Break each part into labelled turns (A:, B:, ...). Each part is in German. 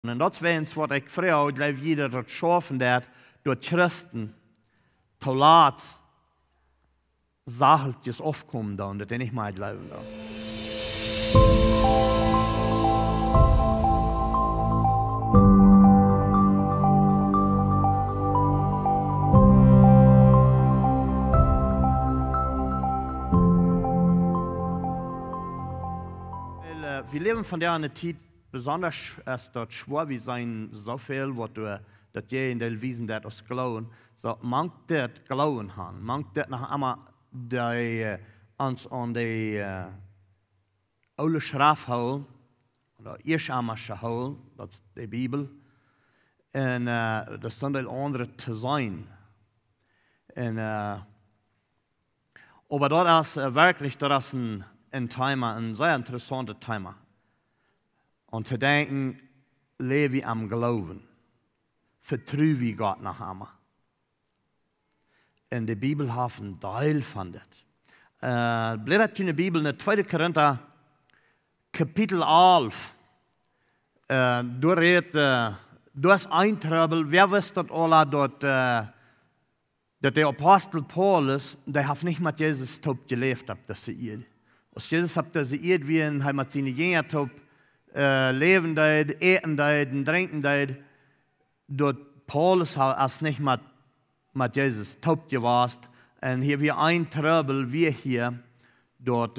A: En dat is wens wat ik vreau, dat jeder dat schaffen dat, door Christen te laat zageltjes afkomen dan, dat niet meer blijven dan. Wir leben von der eine Zeit, besonders ist dort schwer, wie sein so viel, was du, dass je in der Wiesen das aus glauben, so mangt das glauben haben, mangt das noch einmal die uns an die alte Schrift holen, oder Irschamische holen, das ist die Bibel, und das sind die andere zu sein. Und, aber dort ist wirklich, dort ist ein Thema, ein sehr interessantes Thema. Und zu denken, lebe ich am Glauben. Vertraue ich Gott nach einmal. In der Bibel hat ein Teil von das. Blättert in der Bibel in 2. Korinther, Kapitel 11. Du hast ein Trouble. Wer weiß das alle, dass der Apostel Paulus, der hat nicht mit Jesus top gelebt, dass sie ihr. Als Jesus hat das ihr wie ein hat seine Jünger top leben deed, eten deed, drinken deed. Dort Paulus hat nicht mit Jesus top gewesen. Und hier wie ein Trouble, wir hier, dort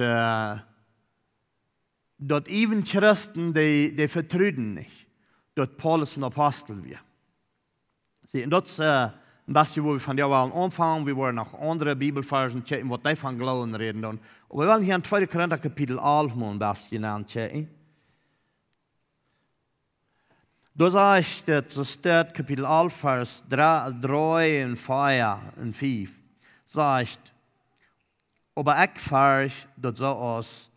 A: even Christen, die vertrüden nicht. Dort Paulus ein Apostel wir. Sie, und das ist ein bisschen, wo wir von der Wahl anfangen. Wir wollen noch andere Bibelversen checken, was die von Glauben reden. Und wir wollen hier in 2. Korinther Kapitel 11 mal ein bisschen anchecken. Da sagt das steht Kapitel 11, Vers 3 und 4 und 5, sagt, aber ich fahre, dass so aus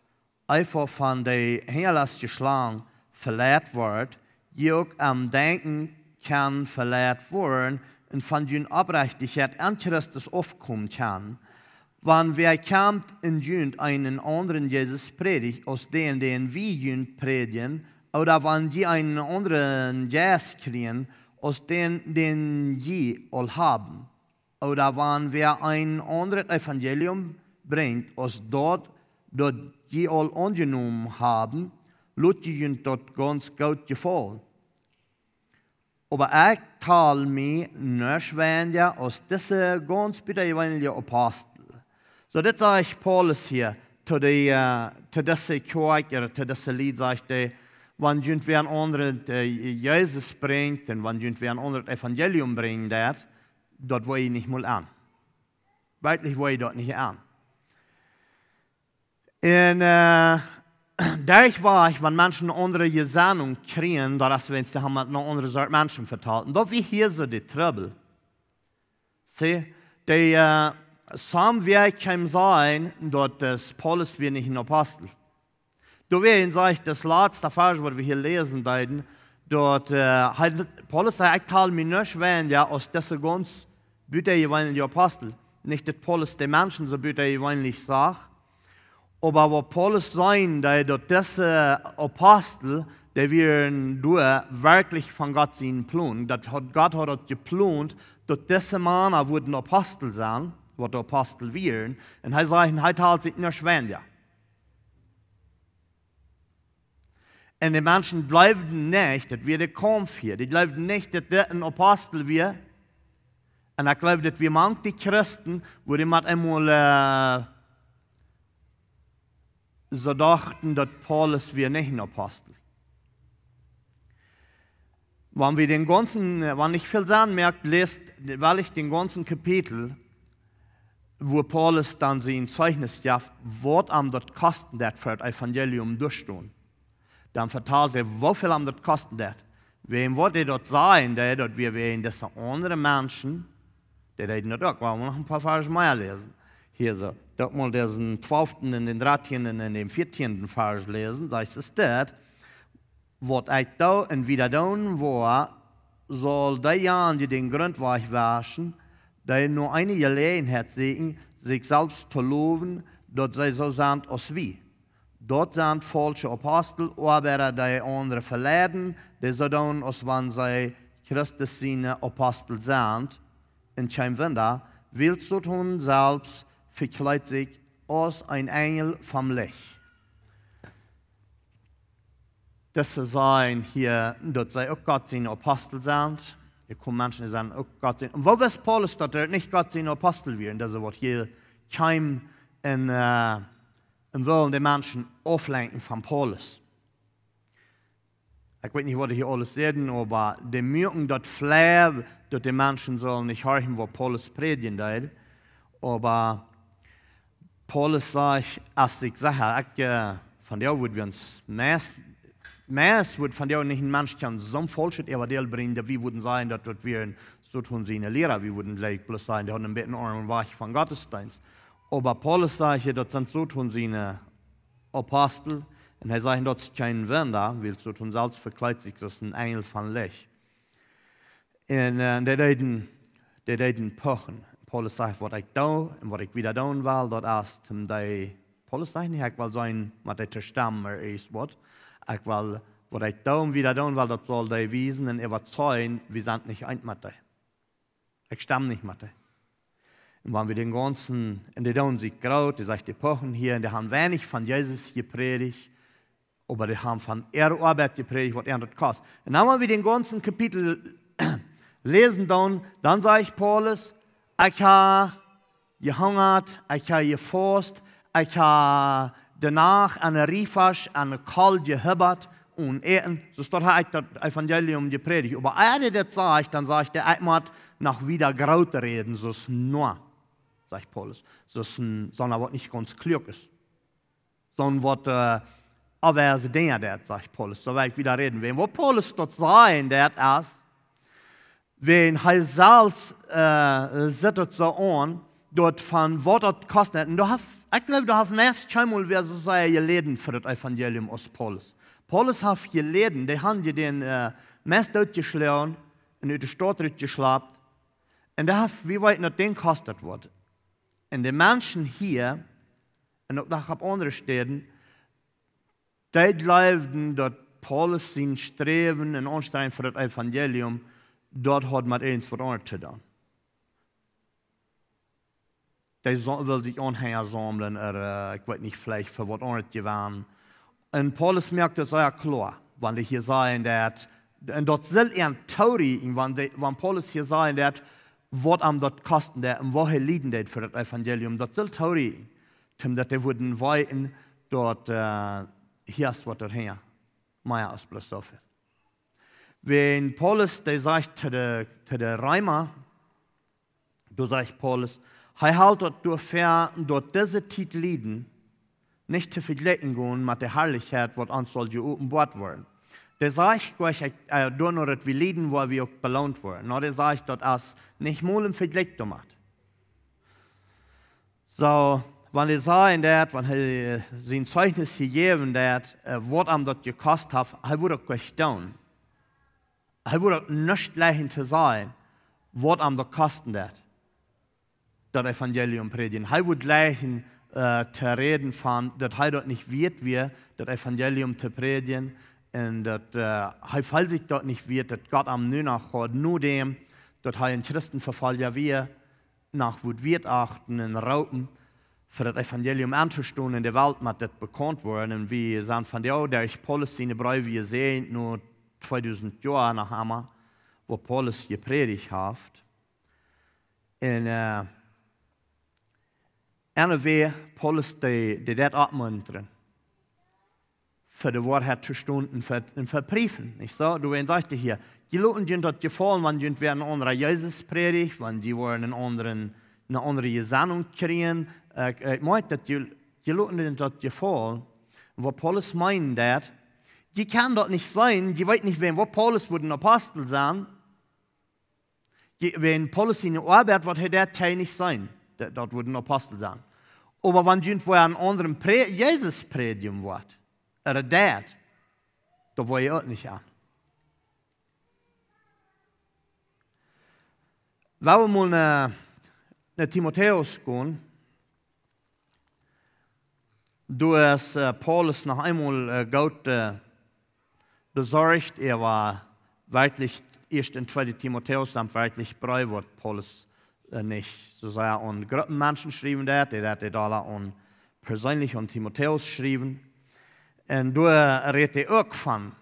A: einfach von der herrlichen Schlange verletzt wird, die auch am Denken kann verletzt werden und von den Abrechtigkeit an Christus aufkommen kann. Wenn wer kommt in Jünd einen anderen Jesus predigt, aus den wir Jünd predigen, oder wenn die einen anderen Jesus kriegen, aus den sie all haben. Oder wenn wer ein anderes Evangelium bringt, aus dort die all angenommen haben, lässt ihnen dort ganz gut gefallen. Aber ich teile mir nicht weniger aus diesen ganz bedeutenden Apostel. So, das sage ich Paulus hier, zu dieser Kirche, oder zu diesem Lied, sagt er, wenn jemand ein anderes Jesus bringt, und wenn jemand ein anderes Evangelium bringt, dort will ich nicht mal an. Wirklich will ich dort nicht an. Und dadurch war ich, wenn Menschen eine andere Gesinnung kriegen, dass wir uns eine andere Sorte Menschen verteilt. Und da wie hier so die Trouble. Sieh, die Samwerk kann sein, dass Paulus wir nicht ein Apostel. Da wäre sagt, das letzte Vers, was wir hier lesen, dort Paulus sagt, ich teile mir nicht weniger aus dieser ganz büttergewöhnlichen Apostel. Nicht, dass Paulus den Menschen so büttergewöhnlich sagt, aber wo Paulus sagt, dass diese Apostel, die werden wirklich von Gott sein Plan. Gott hat geplant, dass diese Männer würden Apostel sein, was Apostel wären. Und er sagt, er teilt sich nicht weniger. Und die Menschen glaubten nicht, dass wir der Kampf hier, die glaubten nicht, dass das ein Apostel wir. Und ich glaube, dass wir manche Christen, wo die mal einmal so dachten, dass Paulus wir nicht ein Apostel. Wenn wir den ganzen, wenn ich viel sagen merkt, lest, weil ich den ganzen Kapitel, wo Paulus dann sein Zeugnis gibt, was am das kosten das für das Evangelium durchstehen. Dann verteilt er, wie viel am das kosten das? Wem wollte dort sein, dass wir in diese anderen Menschen, die reden dort auch, wollen wir noch ein paar Verse mehr lesen. Hier so, dort mal diesen 12., in den 13., in dem 14. Vers lesen, da ist es dort, was ich da und wieder tun war, soll diejenigen, die den Grundweich waschen, die nur eine Gelegenheit sehen, sich selbst zu loben, dass sie so sind als wie. dort sind falsche Apostel, aber die andere verleiden, die so tun, als wenn sie Christus seine Apostel sind. In kein Wunder, willst du tun selbst verkleidet sich als ein Engel vom Licht. Das zu sein hier, dass sie auch Gott seine Apostel sind. Hier kommen Menschen, die sagen, auch Gott seine. Und wo weiß Paulus, dass er nicht Gott seine Apostel wäre? Das wird hier kein im Willen der Menschen auflenken von Paulus. Ich weiß nicht, was hier alles sehen, aber die merken, dass vielleicht, dass die Menschen sollen nicht hören, wo Paulus predigen will. Aber Paulus sagt, als ich sage, von dir würden wir uns meist wird von dir nicht ein Mensch kann so falsch Evangelium bringen, dass wir würden sagen, dass wir so tun sie eine Lehrer, wir würden vielleicht bloß sagen, die haben ein bisschen Ohren und Weich von Gottesdienst. Aber Paulus sagt, das sind so tun sie eine Apostel, und er sagt, das ist kein Wunder, weil so tun selbst verkleidet sich das ein Engel von Licht. Und die reden pochen. Paulus sagt, was ich da und was ich wieder tun will, das ist, Paulus sagt nicht, ich will sein, was der Stammer ist, was. Ich will, was ich da und wieder tun will, das soll die wiesen und überzeugen, wir sind nicht ein mit dir. Ich stamme nicht mit dir. Und wenn wir den ganzen, und die tun sich graut, die sagt, die pochen hier, und die haben wenig von Jesus gepredigt, aber die haben von Arbeit gepredigt, was das kostet. Und dann, wenn wir den ganzen Kapitel lesen, dann sage ich Paulus, ich habe gehungert, ich habe gefasst, ich habe danach eine Riefasch, eine Kalt gehibbert und eten. So dort habe ich das Evangelium gepredigt. Aber einer das sagt, dann sagt er, ich muss noch wieder graut reden, so ist nur, sagt Paulus, sondern was nicht ganz klug ist. Sondern was averse Dinge, das sagt Paulus, so werde ich wieder reden. Wenn wo Paulus dort sagen, das ist, wenn er selbst sitzt so an, dort von was das kostet. Und ich glaube, du hast meist einmal, wer so sei, geleden für das Evangelium aus Paulus. Paulus hat geleden, die haben den meist durchgeschlagen und in die Stadt durchgeschleppt. Und der hat, wie weit noch den kostet wird. Und die Menschen hier, und auch auf anderen Städten, die glaubten, dass Paulus sein Streben und Anstrengung für das Evangelium, dort hat man eins was anderes getan. Die will sich Anhänger sammeln, oder ich weiß nicht, vielleicht für was anderes gewesen. Und Paulus merkt das sehr klar, wenn die hier sagen, dass, und dort soll ein Theorie, wenn Paulus hier sagen, dass, was am dort kosten, und woher liegen das für das Evangelium, das soll Theorie, dass die würden weiten, dort, hier ist was daher, mehr als bloß so viel. Wenn Paulus, der sagt zu der Reimer, da sagt Paulus, er hält dort für, dort diese Zeit liegen, nicht zu vergleichen gehen mit der Herrlichkeit, was uns soll geopenbart werden. Der sagt, ich da nur, dass wir liegen, wo wir auch belohnt werden. No, der sagt, dass es nicht mal im Vergleich macht. So, wenn er sagen, wenn er sein Zeugnis gegeben hat, was ihm das gekostet hat, er würde auch gestaunt. Er würde auch nicht leicht zu sein, was ihm das kosten hat, das Evangelium predigen. Er würde leicht zu reden von, dass er dort nicht wird, wie das Evangelium zu predigen, und dass er fällt sich dort nicht wird, dass Gott am nur noch hat, nur dem, dass er ein Christenverfolger wir nach wird achten und rauben, für das Evangelium anzustehen in der Welt, mit das bekannt worden. Und wir sind von der ich Paulus seine Briefe gesehen, nur 2000 Jahre nach einmal, wo Paulus gepredigt hat. Und eine Wehe, Paulus, die das abmuntern, für die Wahrheit zu stehen und für Briefen. Nicht so? Du sagst hier, die Leute sind das gefallen, wenn sie einen anderen Jesus predigt, wenn sie eine andere Gesinnung kriegen. Ich meine, dass die Leute sind das gefallen. Wo Paulus meint, dass die kann dort nicht sein, die weiß nicht, wo Paulus würde ein Apostel sein. Wenn Paulus in der Arbeit wird, der Teil nicht sein. Dort würde ein Apostel sein. Aber wenn irgendwo einen anderen Jesus predigen wird, oder das, da will ich auch nicht an. Wenn wir mal nach Timotheus gehen, du hast Paulus noch einmal Gott besorgt. War wirklich, erst in 2. Timotheus, dann wirklich brei wird Paulus nicht. So sei an Gruppenmenschen geschrieben, der hat alle an persönlich an Timotheus geschrieben. Und du redest auch von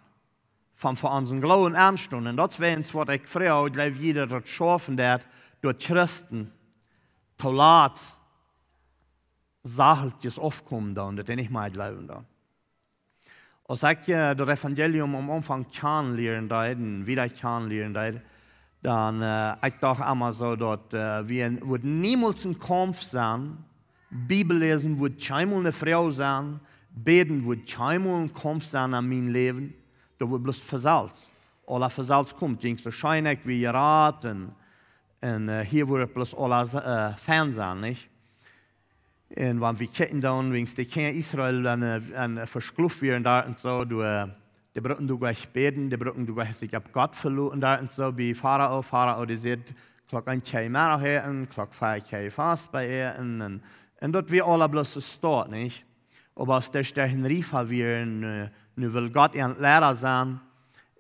A: unseren Glauben ernst. Und das wäre uns, was ich früher, glaube jeder dort schaffen, der durch Christen, Taulat, Sacheltjes aufkommen da und das nicht mal glauben da. Als ich das Evangelium am Anfang kennenlernen, wieder kennenlernen, dann ich dachte immer so, dass wir niemals ein Kampf sein, Bibel lesen wird keinmal eine Frau sein, beten wird keinmal ein Kampf sein an meinem Leben, da wird bloß Versalz. Alle Versalz kommt, ging wahrscheinlich wie Rat und hier wird bloß alle Fan sein, nicht? Und wenn wir kicken dann, wenn die Kinder Israel dann verschluft werden da und so, die brauchen du gleich beten, die brauchen du gleich sich ab Gott verloren da und so, wie Pharao, die sagt, klock 1 Tag mehr her und klock 5 Tag fast bei ihr und dort wir alle bloß stehen, nicht? Aber aus der Stelle riefen wir, nu will Gott ein Lehrer sein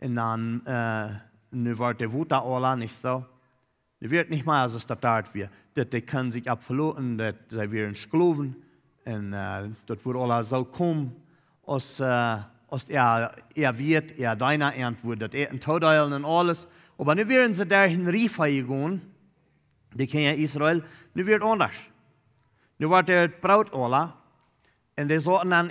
A: und dann, nu wird der Wut da alle, nicht so? Die wird nicht mal, als es da wird. Die können sich abverloren, sie werden schluven. Und dort wird alles so kommen, als wird, deiner Antwort, dass ein Todeilen und alles. Aber nu werden sie dahin riefen gehen, die Kinder Israel, nu wird anders. Nu wird der Braut alle, und die sollten dann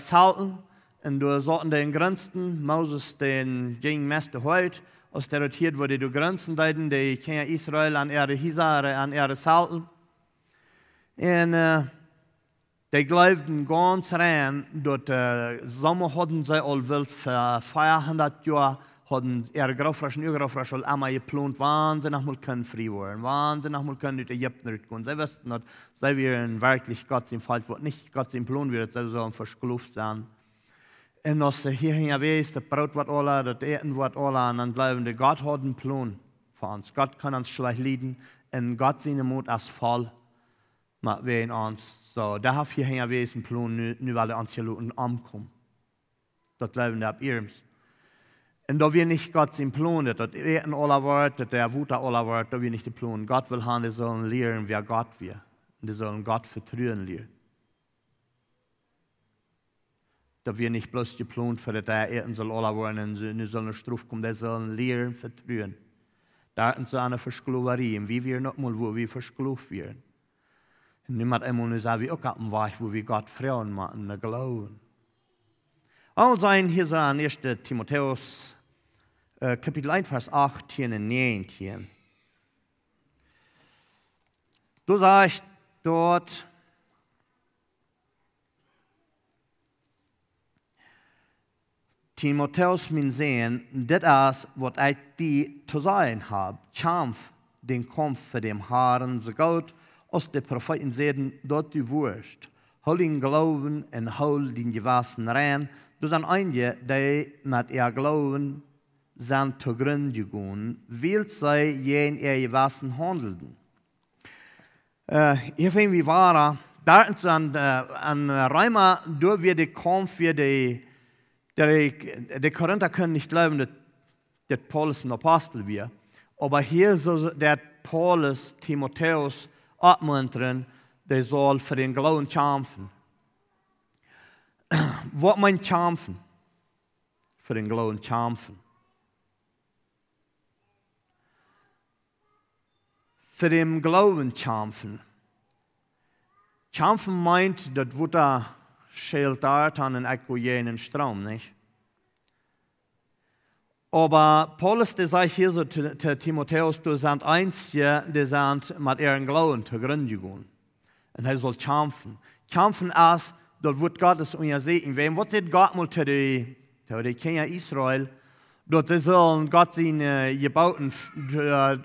A: salten, und du sollten den Grenzen, Moses den ging meiste heute, aus der Zeit, wo die Grenzen deuten, die Kinder Israel an ihre Hisare, an ihre Salten. Und die glaubten ganz rein, dass Sommer hatten sie all wild für 400 Jahre, hatten ihre Graufraschen, ihre Graufraschen einmal geplant, wann sie noch mal können frei werden, wann sie noch mal können in Ägypten rücken. Sie wussten, dass sie werden wirklich Gott im Fall, wird nicht Gott im Plan wird, sie sollen verschluft sein. Und als sie hierhin weiß, das Brot wird alle, das Eten wird alle, und dann bleiben die Gott hat einen Plan für uns. Gott kann uns schlecht leiden, und Gott seine Mut als voll macht wir in uns. So, da hat hierhin weiß einen Plan, nu weil die uns hier ankommen. Das bleiben wir ab ihrens. Und da wir nicht Gott seinen Plan, dass das Eten alle wird, dass der Wut alle wird, da wir nicht den Plan. Gott will haben, die sollen lernen, wer Gott wir. Und die sollen Gott vertrauen lernen. Da wir nicht bloß geplant für das Eten soll alle werden und sie sollen Struf kommen, die sollen lernen, vertrauen. Da ist so eine Verschluverie, wie wir noch mal, wo wir verschluft werden. Und niemand einmal sagen, wie auch am Weg, wo wir Gott Frauen machen, glauben. Also hier so an 1. Timotheus, Kapitel 1, Vers 18 und 19. Du sagst dort, Timotheus, mein Sohn, das ist, was ich dir zu sagen habe. Kämpf den Kampf für den Herrn, so gut, als die Propheten sagen, dort du wirst. Hol den Glauben und hol den Gewissen rein. Du sind einige, die mit ihr Glauben sind zugrunde gegangen, weil sie jen ihr Gewissen handelten. Ich finde, wie war da ist an Römer, da wird der Kampf für die Korinther können nicht glauben, dass Paulus ein Apostel wird. Aber hier soll der Paulus Timotheus abmuntern, der soll für den Glauben kämpfen. Was meint kämpfen? Für den Glauben kämpfen. Für den Glauben kämpfen. Kämpfen meint, das wird da schält dort an den ökogenischen Strom, nicht? Aber Paulus, der sagt hier so zu Timotheus, du sind Einzige, die sind mit ihrem Glauben zugrunde gegangen. Und er soll kämpfen. Kämpfen ist, dort wird Gottes unser Segen werden. Was sagt Gott mal zu den Kindern Israel? Dort sollen Gott seine Gebauten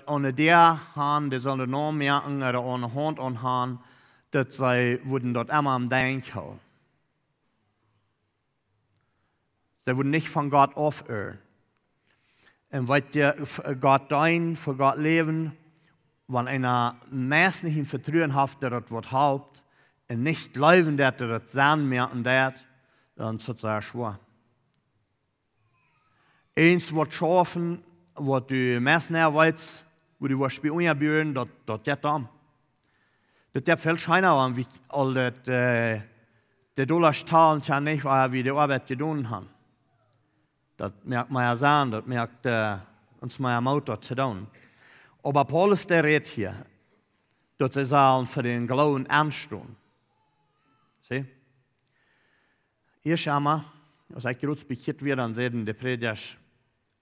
A: ohne der haben, die sollen den Namen merken oder ohne Hand anhaben, dass sie würden dort immer am Denken. Sie würden nicht von Gott aufhören. Und weil Gott dein, für Gott leben, wenn einer Maß nicht im Vertrauen hat, der das wird Haupt, und nicht glauben, dass du das sein merken dat, dann ist es sehr schwer. Eins wird schaffen, was du meistens weißt, wo du was bei uns bühren, das geht dann. Das ist viel scheiner, wie all das, die Dollarstahlen kann nicht, wie die Arbeit getan haben. Das merkt man ja sein, das merkt uns mein Motor zu tun. Aber Paulus, der redet hier, dass sie sollen für den Glauben anstehen. Sieh? Hier einmal, als ich kurz bekehrt werde, dann sehen die Prediger,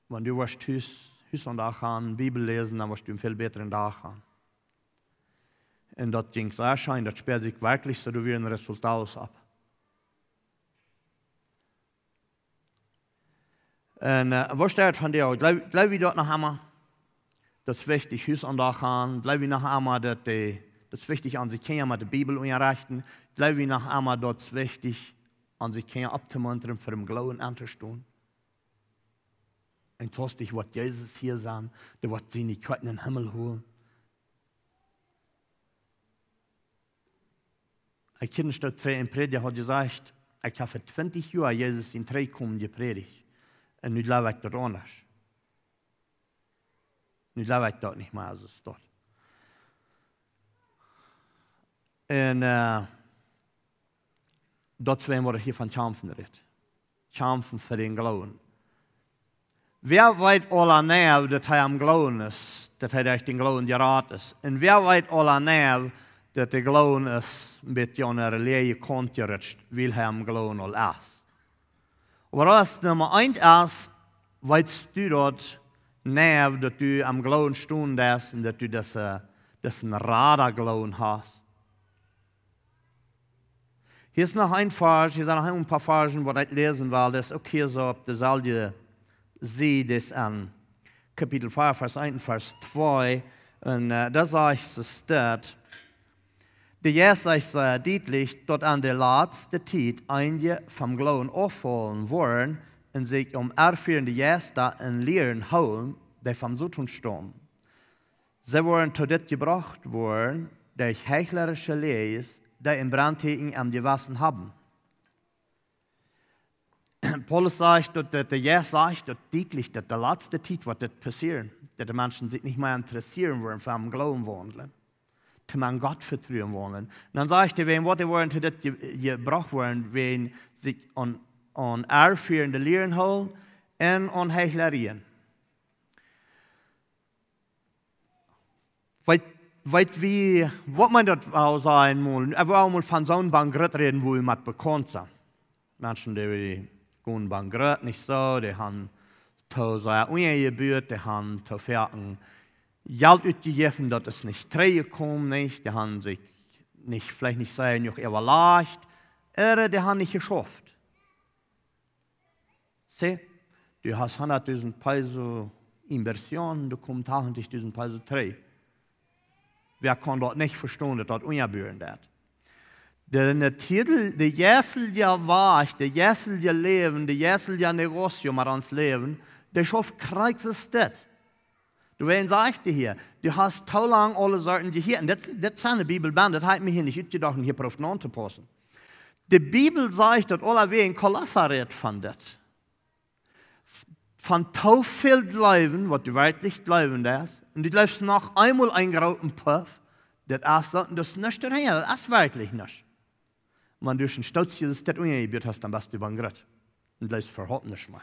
A: wenn du was Hus und Dach an, Bibel lesen, dann wirst du einen viel besseren Tag haben. Und das ging so erscheint, das spielt sich wirklich so wie ein Resultat ab. Und was steht von dir? Gleich wie dort noch einmal, das ist wichtig, Hus und Dach an, gleich wie noch einmal, das ist wichtig, an sich kennen, mit der Bibel unterrichten, gleich wie noch einmal, das ist wichtig, an sich kennen, abzumuntern, für den Glauben anzustehen. Und so was Jesus hier sagt, der wird sie nicht in den Himmel holen. Ein Kind steht in Prediger hat gesagt, ich habe für 20 Jahre Jesus in 3 kommen gepredigt. Und nu glaube ich das anders. Nu glaube ich das nicht mehr, als es dort. Und deswegen wurde hier von Kämpfen redet. Kämpfen für den Glauben. Wer weiß alle näher, dass er am Glauben ist, dass er durch den Glauben geraten ist. Und wer weiß alle näher, dass der Glauben ist, mit einer Lehre konterrutscht, weil er am Glauben all ist. Aber das Nummer 1 ist, weißt du dort näher, dass du am Glauben stehen darfst und dass du das Radarglauben hast. Hier ist noch ein Vers, hier sind noch ein paar Versen, die ich lesen will, das ist okay so, ob das all die sieht, das an Kapitel 5, Vers 1, Vers 2, und da sagt es dort, der Jesus sagt sehr deutlich, dort an der letzten Zeit einige vom Glauben auffallen wollen und sich erführende Gäste und Lehren holen, die vom Sutton stehen. Sie wollen zu das gebracht worden, durch heuchlerische Lehre, die in Brandtägen am Gewissen haben. Paulus sagt, dass der Jesus sagt, dass deutlich, dass der letzte Zeit wird das passieren, dass die Menschen sich nicht mehr interessieren wollen, für am Glauben wandeln. Zu meinem Gott vertrauen wollen. Und dann sagt er, wenn wir wollen, zu das gebracht werden, wenn sich an erführende Lehren holen und an Heuchlerien. Weit wie, was man das auch sein muss, er will auch mal von so einem Bankrott reden, wo jemand bekannt sind. Menschen, die gehen Bankrott nicht so, die haben zu sehr ungebührt, die haben zu fertigen Geld ausgegeben, dass es nicht gekommen ist, die haben sich nicht, vielleicht nicht sehr noch überlegt, oder die haben nicht geschafft. Sieh, du hast 100.000 Peso Inversion, du kommst 80.000 Peso 3. Wer kann dort nicht verstehen, dass das ungebührend ist? Der Titel, der jährliche Weg, der jährliche Leben, der jährliche Negozio mit uns Leben, der schafft Kreuz ist das. Du wen sagst dir hier, du hast so lange alle Sorten hier, und das ist eine Bibelband, das hat mich hier nicht ausgedacht, hier drauf anzupassen. Die Bibel sagt, dass alle wie ein Kolosser redet von das. Von so viel Glauben, was du wirklich glauben darfst, und du läufst noch einmal eingeroten Puff, das ist nicht real, das ist wirklich nicht. Wenn du schon stolz dieses das ungeübt hast, dann bist du bankrott. Und läufst überhaupt nicht mehr.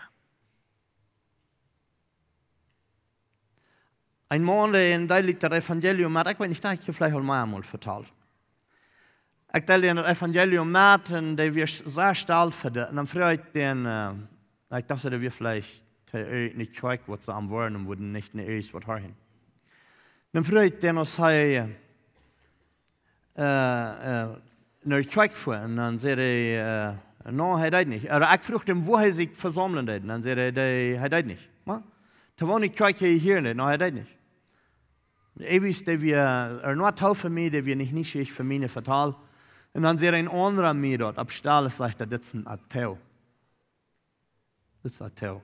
A: Ein Mann, der in liegt das Evangelium hat, ich weiß nicht, ich habe vielleicht einmal vertalt. Ich teile das Evangelium mit, und der wird sehr stolz für das. Und dann frage ich den, ich dachte, der wird vielleicht nicht schweig, was sie am Wort und würden nicht erst was hören. Dann frage ich den, was er nach schweig vor, und dann sagt er, no, er das nicht. Oder ich frage ihn, wo er sich versammeln hat, und dann sagt er das nicht. Da war nicht schweig hier nicht, no, er das nicht. Ewig, der wir, nur taufen mir, der wir nicht für mich vertalen. Und dann sagt ein anderer mir dort, ab Stahl sagt er, das ist ein Atheo. Das ist ein Atheo.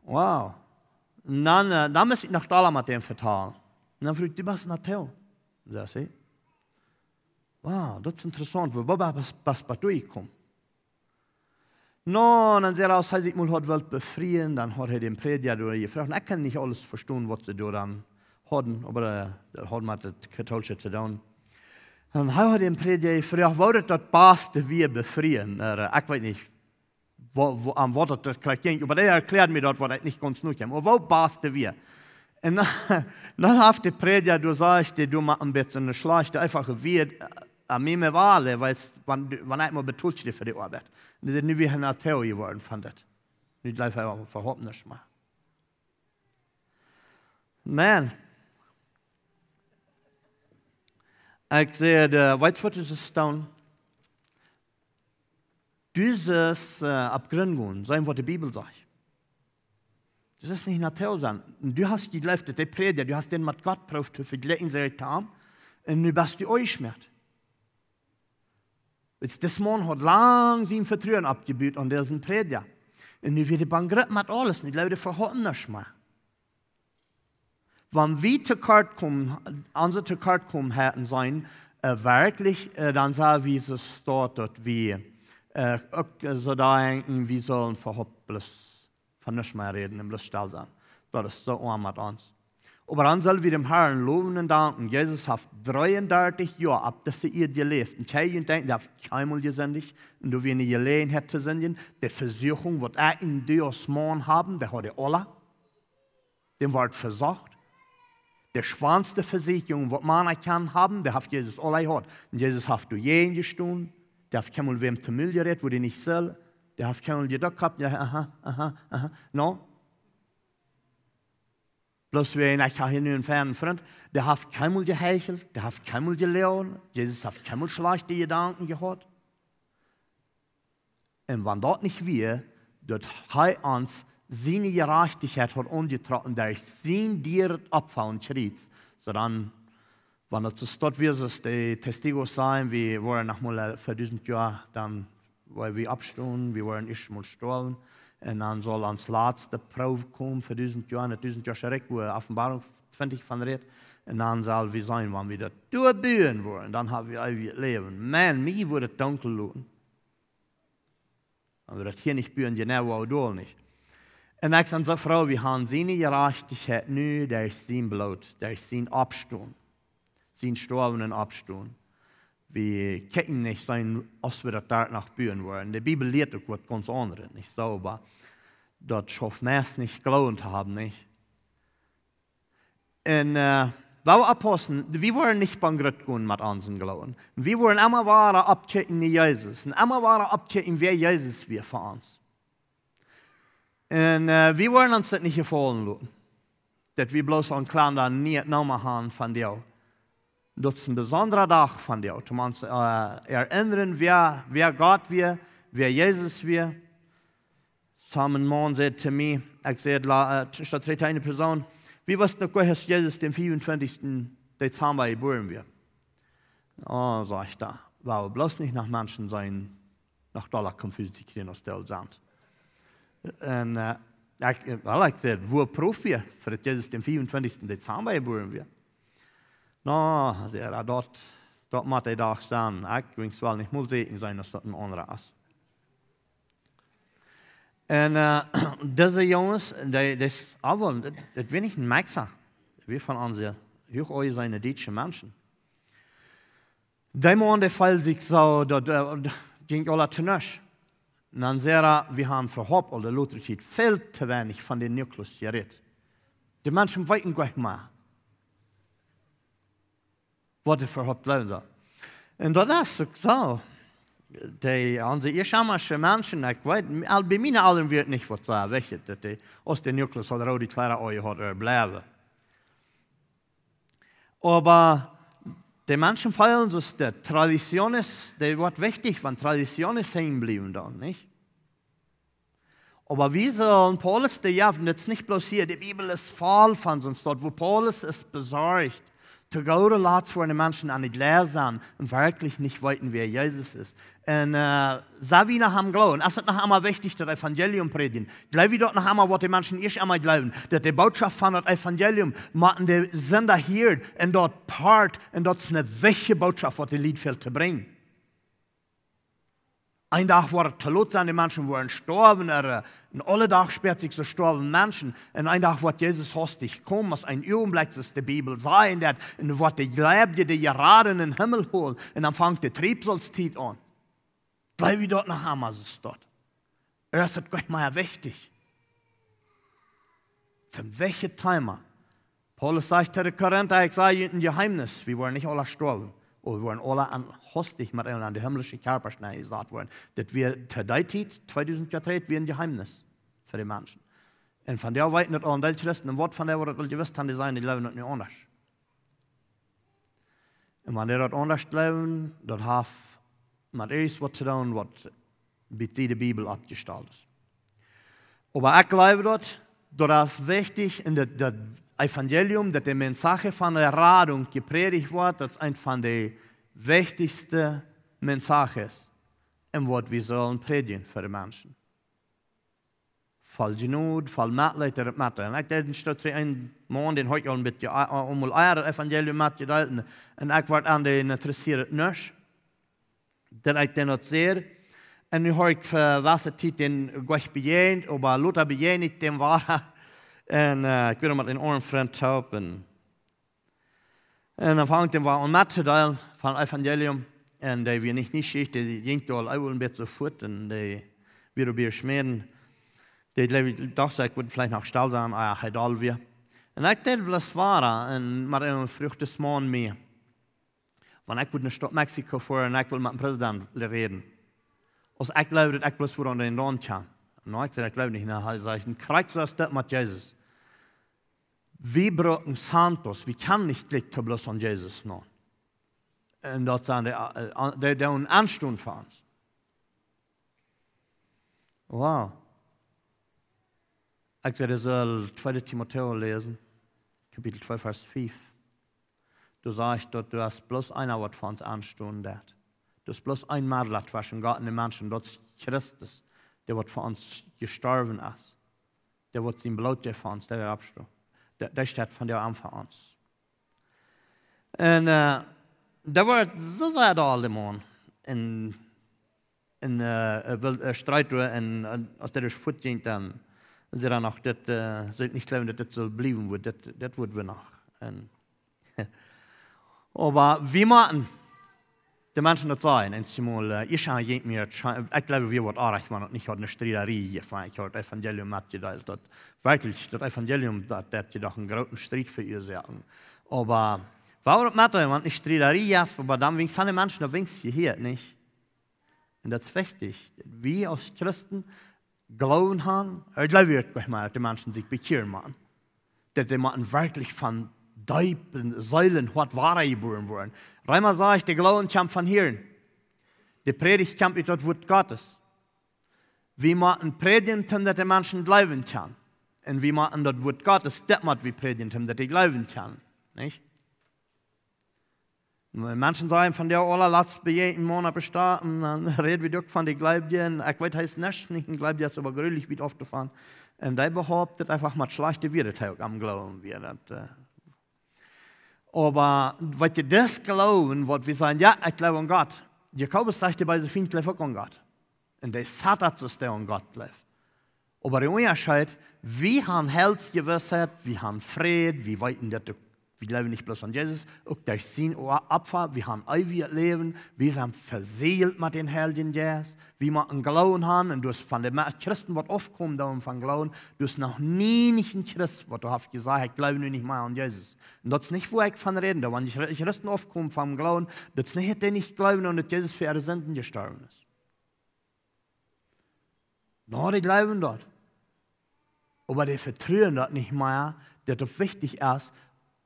A: Wow. Und dann muss ich nach Stahl mit dem vertalen. Und dann fragt ich, du bist ein Atheo. Sagt sie. Wow, das ist interessant, wo was bei durchkommt. No, dann sagt er, als er sich mal hat befreien, dann hat er den Prediger gefragt. Ich kann nicht alles verstehen, was sie da dann hatten, aber das hat mit der Katholische zu tun. Und er hat den Prediger gefragt, wo das Beste wir befreien? Ich weiß nicht, am Wort das gleich ging, aber der erklärt mir dort, was ich nicht ganz nur kenne. Wo Beste wir? Und dann hat der Prediger, du sagst, du machst ein bisschen eine schlechte, einfache wir, an mir Wale, weil wenn ich mal betont stehe für die Arbeit. Und das ist nicht wie ein Atheo geworden, fand ich. Nicht gleich einfach verhoppen nicht mal. Man. Ich sehe, weißt du, was ist dann? Dieses Abgründung, sein, was die Bibel sagt. Das ist nicht ein Atheo sein. Du hast die Leute, die Prediger, du hast den mit Gott geprüft, für die Leute in seine Tarm, und du bist die euch schmerzt. Das Mann hat lang sein Vertrauen abgebaut an diesen Prediger. Und nu wird er bankrott mit alles. Und die Leute verhalten das mal. Wenn wir zu Kart kommen, unsere zu Kart kommen hätten sein, wirklich, dann sagen wir, es dort, dass wir so denken, wir sollen verhopplos von nichts mehr reden, im bloß still sein. Das ist so arm mit uns. Aber dann sollen wir dem Herrn loben und danken. Jesus hat 33 Jahre ab, dass ihr gelebt. Und ich denke, der hat keinmal gesündigt. Und du wirst nicht Gelegenheit zu sündigen. Die Versuchung, was er in dir als Mann haben, der hat er alle. Dem wird versagt. Der schwanste Versicherung, was man kann haben, der hat Jesus alle gehabt. Und Jesus hat du jeden gestohlen. Der hat keinmal wem zu Müll geredet, wo die nicht soll. Der hat keinmal gedacht gehabt, ja, aha. No. Bloß wenn ich hier einen entfernen Freund, der hat keinmal geheichelt, der hat keinmal gelernt, Jesus hat keinmal schlechte Gedanken gehabt. Und wenn das nicht wir, dort er uns seine Gerechtigkeit hat angetragen, der ist sein dir Opfer und Schritt, so dann, wenn das dort wir die Testigos sein, wir waren nochmal für 1000 Jahre, dann, weil wir abstunden, wir waren nicht mal gestorben. Und dann soll ans letzte Probe kommen für 1000 Jahre, 1000 Jahre schreck, wo Offenbarung 20 von redet. Und dann soll wir sein, wenn wir das durchbühen wollen, dann haben wir ein Leben. Man, mir wurde es dunkel lassen. Wenn wir das hier nicht bühen, genau auch dort nicht. Und ich sage so, Frau, wir haben seine Gerechtigkeit nur, der ist sein Blut, der ist sein Abstand, sein Sterben und Abstand. Wir können nicht sein, als wir das dort nach bühen wollen. Die Bibel lehrt auch was ganz anderes, nicht so, aber das schafft meist nicht gelohnt haben, nicht? Und wir Apostel, wir wollen nicht bankrott gehen mit unseren Glauben. Wir wollen immer wahre abchecken in Jesus. Und immer wahre abchecken, wer Jesus wir für uns. Und wir wollen uns das nicht gefallen lassen. Dass wir bloß einen kleinen Namen haben von dir. Das ist ein besonderer Tag von dir. Du musst erinnern, wer Gott wir, wer Jesus wir. Ein Mann sagt zu mir, ich sage, statt dritte eine Person, wie was noch gehört, Jesus den 24. Dezember geboren wird. Oh, sag ich da, wow, bloß nicht nach Menschen sein, nach Dollar konfus die aus der Sand. Und ich sage, wo Prof wir, für das Jesus den 24. Dezember geboren wird. No, dort muss ich doch sagen, ich will zwar nicht mal sehen sein, dass das ein anderer ist. Und diese Jungs, das will ich nicht Maxer. Wir von uns, hoch euch seine deutschen Menschen. Die Mann, der Fall sich so, da ging alle zu nichts. Und dann sagt wir haben verhofft, oder Luther steht viel zu wenig von den Nukleus geredet. Die Menschen wollten gleich mal. Was er verhofft bleiben. Und das ist so. Unsere ischamische Menschen, ich weiß, bei mir allen wird nicht was sagen, welche, dass die aus den Nukleus oder auch die klare Oje hat bleiben. Aber die Menschen feiern sich das. Tradition ist, das wird wichtig, wenn Traditionen hängen bleiben dann, nicht? Aber wie sollen Paulus die Jahren, jetzt nicht bloß hier, die Bibel ist voll von uns dort, wo Paulus ist besorgt, zu gute Platz, wo die Menschen an nicht leer sind und wirklich nicht weiten, wer Jesus ist. Und Savina haben glauben. Es ist noch einmal wichtig, das Evangelium predigen. Glaube ich dort noch einmal, was die Menschen erst einmal glauben. Dass die Botschaft von das Evangelium machen die Sender hier und dort part und dort ist eine wichtige Botschaft, was die Lied fehlt zu bringen. Ein Tag war es laut sein, die Menschen waren gestorben, und alle Tag sperrt sich so sterben Menschen. Und ein Tag wird Jesus hastig kommen, was ein Augenblick ist die Bibel sein, und wird die Gläubige, die gerade in den Himmel holen, und dann fängt die Triebsalzeit an. Bleib ich dort nach Hause, ist dort. Das ist gleich mal wichtig. Zum welchen Thema? Paulus sagt zu den Korinther, ich sage Ihnen ein Geheimnis, wir wollen nicht alle sterben. Und wir wollen alle hostig mit an die himmlische Körperschnee gesagt worden. Das wir zu der Zeit, 2000 Jahre wie ein Geheimnis für die Menschen. Und von der weiten das auch die Christen, ein Wort von der, wo das gewusst haben, die sagen, die leben nicht anders. Und wenn die das anders leben, das hat mit alles was zu tun, was mit der Bibel abgestellt ist. Aber ich glaube dort, das ist wichtig, in das Evangelium, dass die Message von der Radung gepredigt wird, das ist eine von den wichtigsten Messages, im Wort wir sollen predigen für die Menschen. Voll Genut, voll Mitleid, der Mathe. Und ich denke, statt ein Mann, den heute ein bisschen das Evangelium mitgeteilt, und ich werde an den interessiert nicht, dass ich den nicht sehe. Und ich habe für was Zeit den Gott bejahend, aber Luther bejahend, dem war en ik weet nog met een oren vriend helpen. En dan vangt hij aan met te delen van het evangelium. En die we niet schiet, die ging al een beetje voet. En die weer op je smeren. Die dacht ik would vielleicht nog stil zijn, hij dal weer. En ik deed wel zwaar. En maar een vruchtes man mee. Want ik moet naar stad Mexico voor en ik wil met de president reden. Als ik geloof dat ik bloos voor aan de rand kan. Nou, ik zei, ik geloof niet. Nou, hij zei, een krijg is dat met Jezus. Wir brauchen Santos, wir können nicht gleich bloß an Jesus noch. Und das sind die einen Anstund für uns. Wow. Ich soll 2. Timotheus lesen, Kapitel 2, Vers 5. Du sagst dort, du hast bloß einer, was für uns anstündet. Du hast bloß ein Mädel, was in Gott in den Menschen, das ist Christus, der wird für uns gestorben ist. Der wird sein Blut für uns, der wird abgestorben. Der steht von der an für uns. Und da wird so sehr da alle Mann in Streit und als der das Fuß ging, dann sie dann auch das sind nicht glauben, dass das so bleiben wird, das wird wir noch. Aber wie machen die Menschen das sein? Einmal, ich habe mir, ich glaube, wir wird arg, wenn nicht eine Streiterie, ich habe das Evangelium mitgeteilt, das wirklich, das Evangelium, das doch einen großen Streit verursachen. Aber warum macht man nicht Streiterie, aber dann sind die Menschen, da winkst sie hier nicht. Und das ist wichtig. Wir als Christen glauben haben, ich glaube, dass die Menschen sich bekehren machen. Dass die Menschen wirklich von Deipen, Säulen, was Wahre geboren wurden. Reimer sagt, der Glauben kommt von hier. Die Predigt kommt mit das Wort Gottes. Wie man predigen, dass die Menschen glauben können. Und wie man das Wort Gottes, das man wie predigen, dass die glauben können. Nicht? Menschen sagen, von der allerletzten bejährten Monat bestarten, dann reden wir doch von den Gläubigen. Ich weiß, heißt nicht ein Gläubiger, ist aber gründlich wie oft gefahren. Und der behauptet einfach mal schlechte Wiederteilung am Glauben wird. Aber was ihr das glauben, was wir sagen, ja, ich glaube an Gott. Jakobus sagte bei so vielen, ich glaube auch an Gott. Und der sagt, dass der an Gott glaubt. Aber der Unterschied, wir haben Heilsgewissheit, wir haben Frieden, wir weiten, dass wir glauben nicht bloß an Jesus, auch durch sein Opfer, wir haben ewiges Leben, wir sind verseelt mit den Heiligen Jesus, wir machen Glauben haben, und du hast von den Christen, was aufkommt, da von Glauben, du hast noch nie nicht ein Christ, was du hast gesagt, ich glaube nicht mehr an Jesus. Und das ist nicht, wo ich von reden, da wenn die Christen aufkommen vom Glauben, das ist nicht, dass nicht glauben und dass Jesus für ihre Sünden gestorben ist. No, die glauben dort. Aber die vertrauen dort nicht mehr, dass das wichtig ist,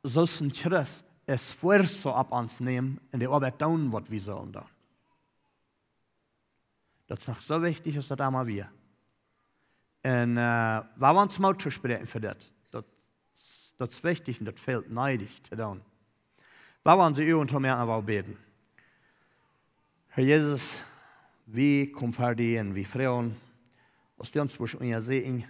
A: solchen Christ Esfuerzo ab uns nehmen in der Arbeit tun, was wir sollen da. Das ist noch so wichtig, dass das einmal wir. Und wir wollen uns mal zu sprechen für das. Das ist wichtig und das fehlt neidig zu tun. Bauern sie und haben aber beten. Herr Jesus, wie kommt für dich und wie Frauen, aus dem uns unser Segen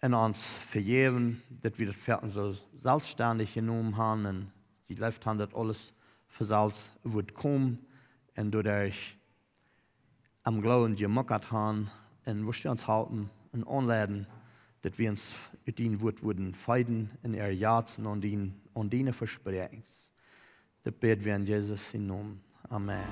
A: in uns vergeben, dass wir das Pferd so selbstständig genommen haben und die Leute haben das alles für selbst wird kommen und dadurch am Glauben gemacht haben und wir uns halten und anladen, dass wir uns mit ihnen würden feiden in ihr Herzen und ihnen versprechen. Das beten wir in Jesus in Namen. Amen.